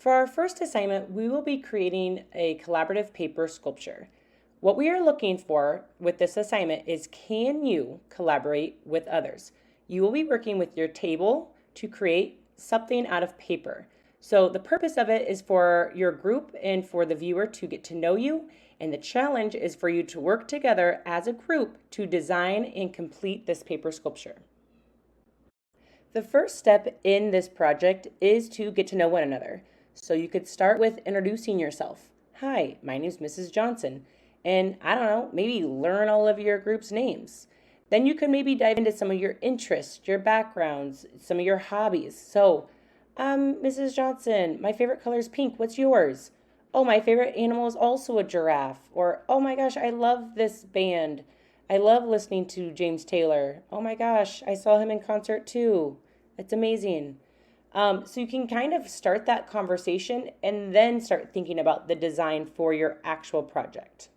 For our first assignment, we will be creating a collaborative paper sculpture. What we are looking for with this assignment is, can you collaborate with others? You will be working with your table to create something out of paper. So the purpose of it is for your group and for the viewer to get to know you, and the challenge is for you to work together as a group to design and complete this paper sculpture. The first step in this project is to get to know one another. So you could start with introducing yourself. Hi, my name is Mrs. Johnson, and I don't know, maybe learn all of your group's names. Then you could maybe dive into some of your interests, your backgrounds, some of your hobbies. So, Mrs. Johnson, my favorite color is pink. What's yours? Oh, my favorite animal is also a giraffe. Or, oh my gosh, I love this band. I love listening to James Taylor. Oh my gosh, I saw him in concert too. It's amazing. So you can kind of start that conversation and then start thinking about the design for your actual project.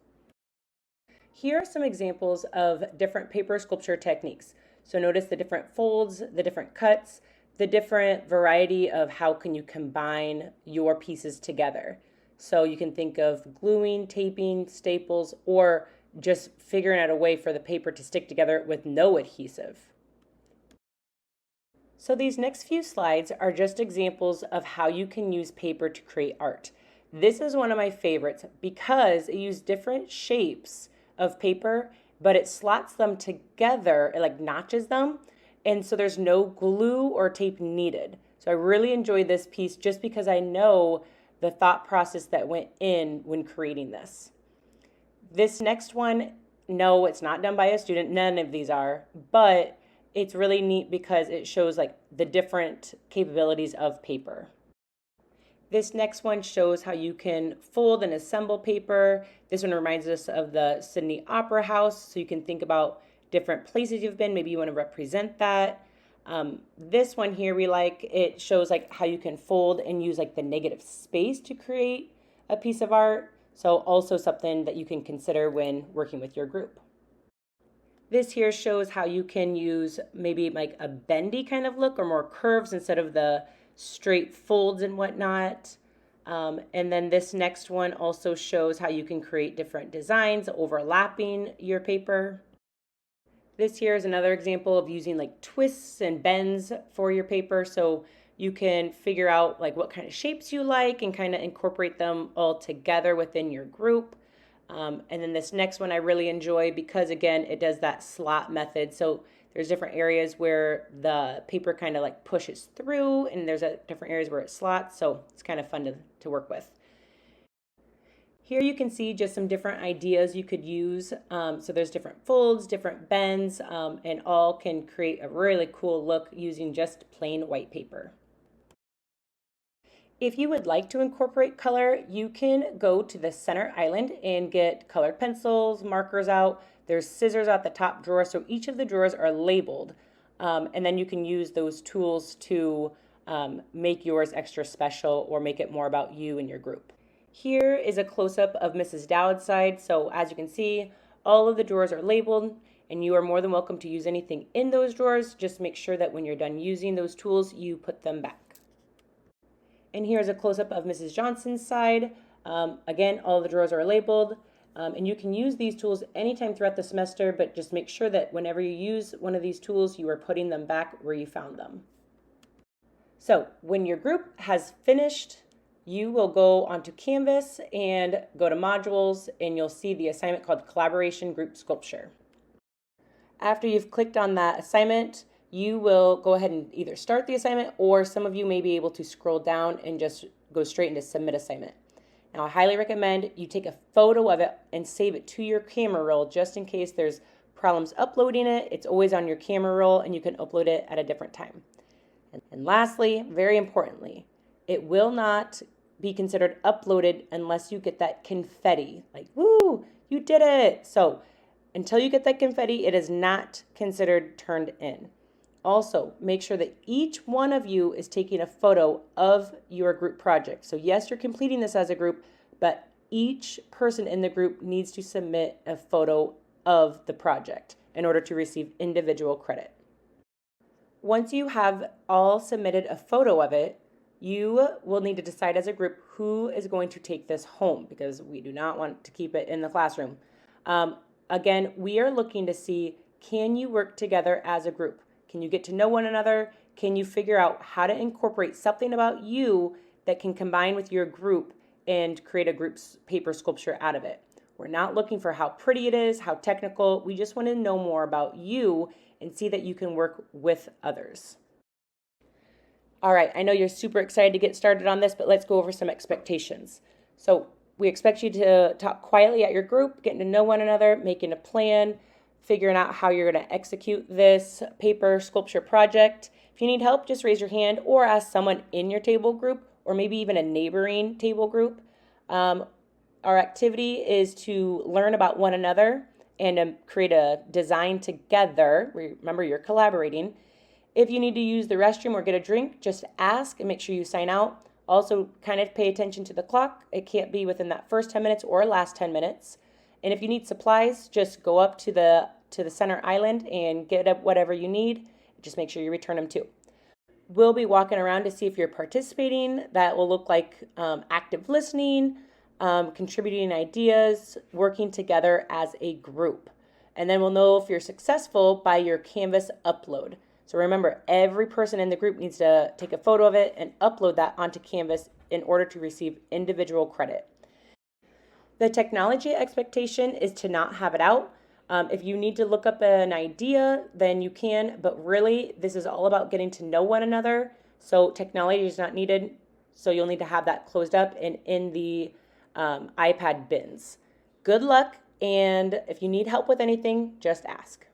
Here are some examples of different paper sculpture techniques. So notice the different folds, the different cuts, the different variety of how can you combine your pieces together. So you can think of gluing, taping, staples, or just figuring out a way for the paper to stick together with no adhesive. So these next few slides are just examples of how you can use paper to create art. This is one of my favorites because it uses different shapes of paper, but it slots them together, it like notches them, and so there's no glue or tape needed. So I really enjoyed this piece just because I know the thought process that went in when creating this. This next one, no, it's not done by a student, none of these are, but it's really neat because it shows like the different capabilities of paper. This next one shows how you can fold and assemble paper. This one reminds us of the Sydney Opera House, so you can think about different places you've been. Maybe you want to represent that. This one here we like, it shows like how you can fold and use like the negative space to create a piece of art. So also something that you can consider when working with your group. This here shows how you can use maybe like a bendy kind of look or more curves instead of the straight folds and whatnot. And then this next one also shows how you can create different designs overlapping your paper. This here is another example of using like twists and bends for your paper. So you can figure out like what kind of shapes you like and kind of incorporate them all together within your group. And then this next one I really enjoy because again, it does that slot method. So there's different areas where the paper kind of like pushes through and there's different areas where it slots. So it's kind of fun to work with. Here you can see just some different ideas you could use. So there's different folds, different bends, and all can create a really cool look using just plain white paper. If you would like to incorporate color, you can go to the center island and get colored pencils, markers out. There's scissors at the top drawer, so each of the drawers are labeled. And then you can use those tools to make yours extra special or make it more about you and your group. Here is a close-up of Mrs. Dowd's side. So as you can see, all of the drawers are labeled and you are more than welcome to use anything in those drawers. Just make sure that when you're done using those tools, you put them back. And here's a close-up of Mrs. Johnson's side. Again, all the drawers are labeled. And you can use these tools anytime throughout the semester, but just make sure that whenever you use one of these tools, you are putting them back where you found them. So when your group has finished, you will go onto Canvas and go to modules, and you'll see the assignment called Collaboration Group Sculpture. After you've clicked on that assignment, you will go ahead and either start the assignment, or some of you may be able to scroll down and just go straight into submit assignment. Now I highly recommend you take a photo of it and save it to your camera roll just in case there's problems uploading it. It's always on your camera roll and you can upload it at a different time. And lastly, very importantly, it will not be considered uploaded unless you get that confetti. Like, woo, you did it. So until you get that confetti, it is not considered turned in. Also, make sure that each one of you is taking a photo of your group project. So yes, you're completing this as a group, but each person in the group needs to submit a photo of the project in order to receive individual credit. Once you have all submitted a photo of it, you will need to decide as a group who is going to take this home because we do not want to keep it in the classroom. Again, we are looking to see, can you work together as a group? Can you get to know one another? Can you figure out how to incorporate something about you that can combine with your group and create a group's paper sculpture out of it? We're not looking for how pretty it is, how technical. We just want to know more about you and see that you can work with others. All right, I know you're super excited to get started on this, but let's go over some expectations. So we expect you to talk quietly at your group, getting to know one another, making a plan, figuring out how you're going to execute this paper sculpture project. If you need help, just raise your hand or ask someone in your table group or maybe even a neighboring table group. Our activity is to learn about one another and create a design together. Remember, you're collaborating. If you need to use the restroom or get a drink, just ask and make sure you sign out. Also, kind of pay attention to the clock. It can't be within that first 10 minutes or last 10 minutes. And if you need supplies, just go up to the center island and get up whatever you need. Just make sure you return them too. We'll be walking around to see if you're participating. That will look like active listening, contributing ideas, working together as a group. And then we'll know if you're successful by your Canvas upload. So remember, every person in the group needs to take a photo of it and upload that onto Canvas in order to receive individual credit. The technology expectation is to not have it out. If you need to look up an idea, then you can, but really this is all about getting to know one another. So technology is not needed. So you'll need to have that closed up and in the iPad bins. Good luck, and if you need help with anything, just ask.